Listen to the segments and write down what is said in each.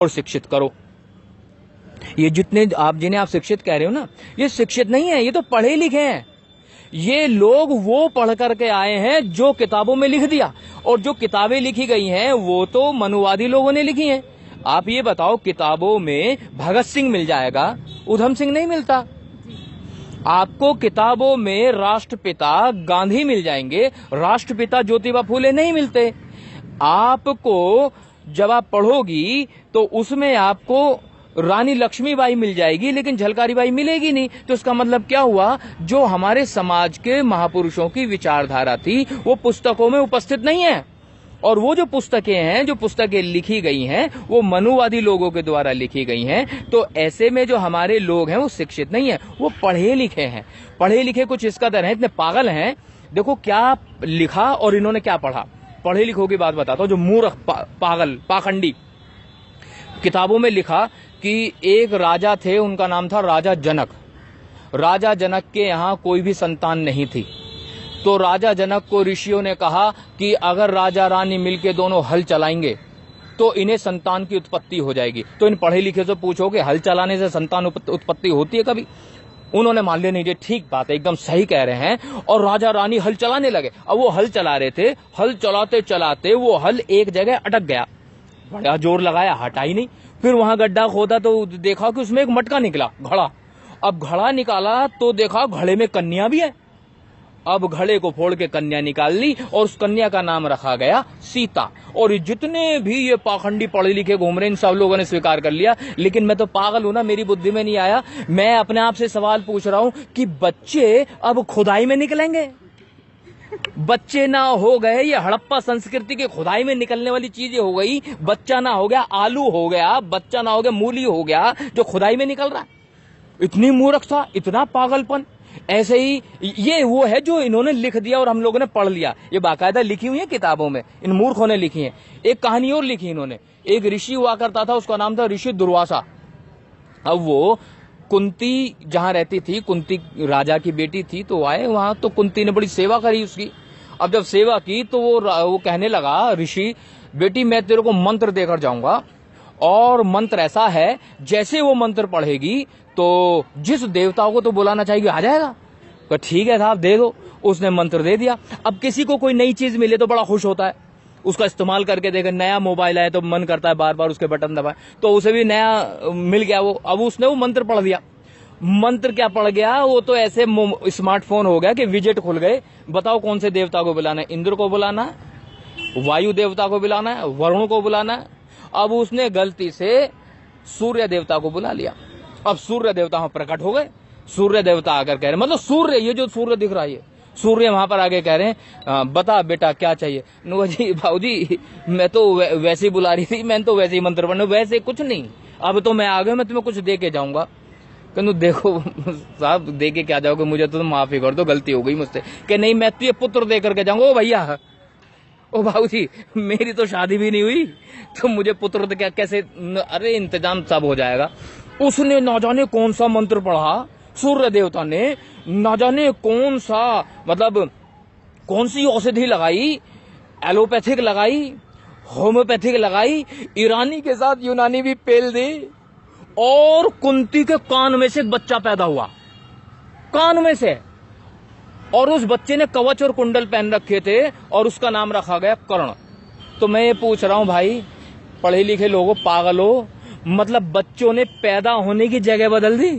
और शिक्षित करो। ये जितने आप जिन्हें आप शिक्षित कह रहे हो ना, ये शिक्षित नहीं है, ये तो पढ़े लिखे हैं। ये लोग वो पढ़ करके आए हैं जो किताबों में लिख दिया, और जो किताबें लिखी गई हैं वो तो मनुवादी लोगों ने लिखी हैं। आप ये बताओ, किताबों में भगत सिंह मिल जाएगा, उधम सिंह नहीं मिलता। आपको किताबों में राष्ट्रपिता गांधी मिल जाएंगे, राष्ट्रपिता ज्योतिबा फूले नहीं मिलते। आपको जब आप पढ़ोगी तो उसमें आपको रानी लक्ष्मीबाई मिल जाएगी, लेकिन झलकारी बाई मिलेगी नहीं। तो इसका मतलब क्या हुआ, जो हमारे समाज के महापुरुषों की विचारधारा थी वो पुस्तकों में उपस्थित नहीं है। और वो जो पुस्तकें हैं, जो पुस्तकें लिखी गई हैं, वो मनुवादी लोगों के द्वारा लिखी गई हैं। तो ऐसे में जो हमारे लोग हैं वो शिक्षित नहीं है, वो पढ़े लिखे हैं। पढ़े लिखे कुछ इस कदर हैं, इतने पागल हैं। देखो क्या लिखा और इन्होंने क्या पढ़ा। पढ़े लिखों की बात बताता हूं, जो मूर्ख पागल पाखंडी। किताबों में लिखा कि एक राजा थे, उनका नाम था राजा जनक। राजा जनक के यहाँ कोई भी संतान नहीं थी, तो राजा जनक को ऋषियों ने कहा कि अगर राजा रानी मिलके दोनों हल चलाएंगे तो इन्हें संतान की उत्पत्ति हो जाएगी। तो इन पढ़े लिखे से पूछो कि हल चलाने से संतान उत्पत्ति होती है कभी? उन्होंने मान लिया नहीं, ये ठीक बात है, एकदम सही कह रहे हैं। और राजा रानी हल चलाने लगे। अब वो हल चला रहे थे, हल चलाते चलाते वो हल एक जगह अटक गया। बड़ा जोर लगाया, हटा ही नहीं। फिर वहां गड्ढा खोदा तो देखा कि उसमें एक मटका निकला, घड़ा। अब घड़ा निकाला तो देखा घड़े में कन्या भी है। अब घड़े को फोड़ के कन्या निकाल ली और उस कन्या का नाम रखा गया सीता। और जितने भी ये पाखंडी पढ़े लिखे घूम रहे हैं, इन सब लोगों ने स्वीकार कर लिया। लेकिन मैं तो पागल हूं ना, मेरी बुद्धि में नहीं आया। मैं अपने आप से सवाल पूछ रहा हूं कि बच्चे अब खुदाई में निकलेंगे? बच्चे ना हो गए, ये हड़प्पा संस्कृति के खुदाई में निकलने वाली चीजें हो गई। बच्चा ना हो गया आलू हो गया, बच्चा ना हो गया मूली हो गया, जो खुदाई में निकल रहा है। इतनी मूर्खता, इतना पागलपन। ऐसे ही ये वो है जो इन्होंने लिख दिया और हम लोगों ने पढ़ लिया। ये बाकायदा लिखी हुई है किताबों में, इन मूर्खों ने लिखी है। एक कहानी और लिखी इन्होंने। एक ऋषि हुआ करता था, उसका नाम था ऋषि दुर्वासा। अब वो कुंती जहां रहती थी, कुंती राजा की बेटी थी, तो आए वहां, तो कुंती ने बड़ी सेवा करी उसकी। अब जब सेवा की तो वो कहने लगा, ऋषि बेटी मैं तेरे को मंत्र देकर जाऊंगा, और मंत्र ऐसा है जैसे वो मंत्र पढ़ेगी तो जिस देवताओं को तो बुलाना चाहिए आ जाएगा। तो ठीक है साहब, दे दो। उसने मंत्र दे दिया। अब किसी को कोई नई चीज मिले तो बड़ा खुश होता है, उसका इस्तेमाल करके देखे। नया मोबाइल आए तो मन करता है बार बार उसके बटन दबाए, तो उसे भी नया मिल गया वो। अब उसने वो मंत्र पढ़ दिया। मंत्र क्या पढ़ गया, वो तो ऐसे स्मार्टफोन हो गया कि विजेट खुल गए। बताओ कौन से देवता को बुलाना है? इंद्र को बुलाना है, वायु देवता को बुलाना है, वरुण को बुलाना है। अब उसने गलती से सूर्य देवता को बुला लिया। अब सूर्य देवता वहां प्रकट हो गए। सूर्य देवता आकर कह रहे, मतलब सूर्य, ये जो सूर्य दिख रहा है, सूर्य वहां पर आगे कह रहे हैं बता बेटा क्या चाहिए। जी भाऊजी मैं तो वैसे ही बुला रही थी, मैंने तो वैसे ही मंत्र पढ़ना, वैसे कुछ नहीं। अब तो मैं आ गया, मैं तुम्हें कुछ दे के जाऊंगा। कहूँ देखो साहब, दे के क्या जाओगे, मुझे तो माफी कर दो, गलती हो गई मुझसे। कि नहीं मैं तुझे पुत्र दे करके जाऊंगा। ओ भैया, ओ भाऊजी मेरी तो शादी भी नहीं हुई, तो मुझे पुत्र तो क्या कैसे? अरे इंतजाम सब हो जाएगा। उसने ना जाने कौन सा मंत्र पढ़ा, सूर्य देवता ने ना जाने कौन सा, मतलब कौन सी औषधि लगाई, एलोपैथिक लगाई, होम्योपैथिक लगाई, ईरानी के साथ यूनानी भी पेल दी, और कुंती के कान में से एक बच्चा पैदा हुआ, कान में से। और उस बच्चे ने कवच और कुंडल पहन रखे थे और उसका नाम रखा गया कर्ण। तो मैं ये पूछ रहा हूं भाई, पढ़े लिखे लोगों, पागलों, मतलब बच्चों ने पैदा होने की जगह बदल दी।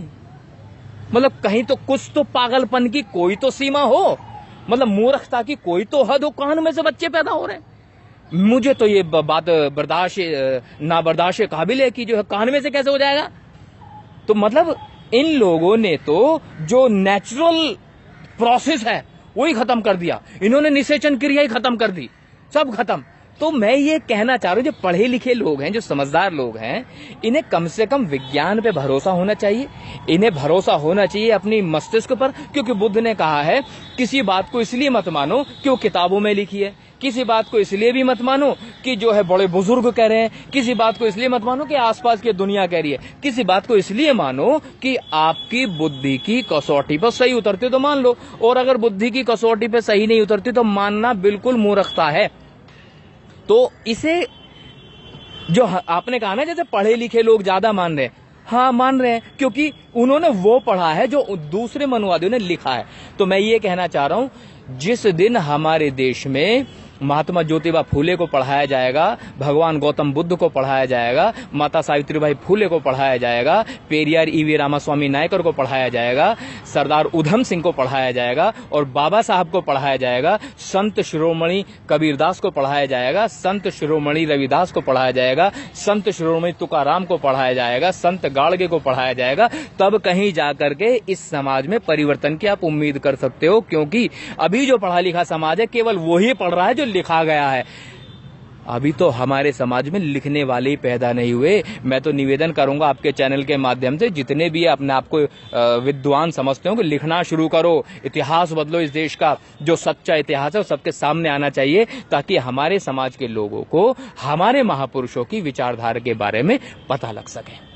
मतलब कहीं तो कुछ तो पागलपन की कोई तो सीमा हो, मतलब मूर्खता की कोई तो हद हो। कान में से बच्चे पैदा हो रहे हैं। मुझे तो ये बात बर्दाश्त ना बर्दाश्त काबिल है कि जो है कान में से कैसे हो जाएगा। तो मतलब इन लोगों ने तो जो नेचुरल प्रोसेस है वही खत्म कर दिया। इन्होंने निषेचन क्रिया ही खत्म कर दी, सब खत्म। तो मैं ये कहना चाह रहा हूं, जो पढ़े लिखे लोग हैं, जो समझदार लोग हैं, इन्हें कम से कम विज्ञान पे भरोसा होना चाहिए। इन्हें भरोसा होना चाहिए अपनी मस्तिष्क पर, क्योंकि बुद्ध ने कहा है किसी बात को इसलिए मत मानो कि वो किताबों में लिखी है, किसी बात को इसलिए भी मत मानो कि जो है बड़े बुजुर्ग कह रहे हैं, किसी बात को इसलिए मत मानो कि आसपास की दुनिया कह रही है, किसी बात को इसलिए मानो कि आपकी बुद्धि की कसौटी पर सही उतरती तो मान लो, और अगर बुद्धि की कसौटी पर सही नहीं उतरती तो मानना बिल्कुल मूर्खता है। तो इसे जो आपने कहा ना जैसे पढ़े लिखे लोग ज्यादा मान रहे हैं, हाँ मान रहे हैं, क्योंकि उन्होंने वो पढ़ा है जो दूसरे मनुवादियों ने लिखा है। तो मैं ये कहना चाह रहा हूं, जिस दिन हमारे देश में महात्मा ज्योतिबा फूले को पढ़ाया जाएगा, भगवान गौतम बुद्ध को पढ़ाया जाएगा, माता सावित्रीबाई फूले को पढ़ाया जाएगा, पेरियार ईवी रामास्वामी नायकर को पढ़ाया जाएगा, सरदार उधम सिंह को पढ़ाया जाएगा और बाबा साहब को पढ़ाया जाएगा, संत शिरोमणि कबीरदास को पढ़ाया जाएगा, संत शिरोमणि रविदास को पढ़ाया जाएगा, संत शिरोमणि तुकाराम को पढ़ाया जाएगा, संत गाड़गे को पढ़ाया जाएगा, तब कहीं जाकर के इस समाज में परिवर्तन की आप उम्मीद कर सकते हो। क्योंकि अभी जो पढ़ा लिखा समाज है केवल वही पढ़ रहा है जो लिखा गया है। अभी तो हमारे समाज में लिखने वाले ही पैदा नहीं हुए। मैं तो निवेदन करूंगा आपके चैनल के माध्यम से, जितने भी अपने आप को विद्वान समझते हो कि लिखना शुरू करो, इतिहास बदलो। इस देश का जो सच्चा इतिहास है वो सबके सामने आना चाहिए, ताकि हमारे समाज के लोगों को हमारे महापुरुषों की विचारधारा के बारे में पता लग सके।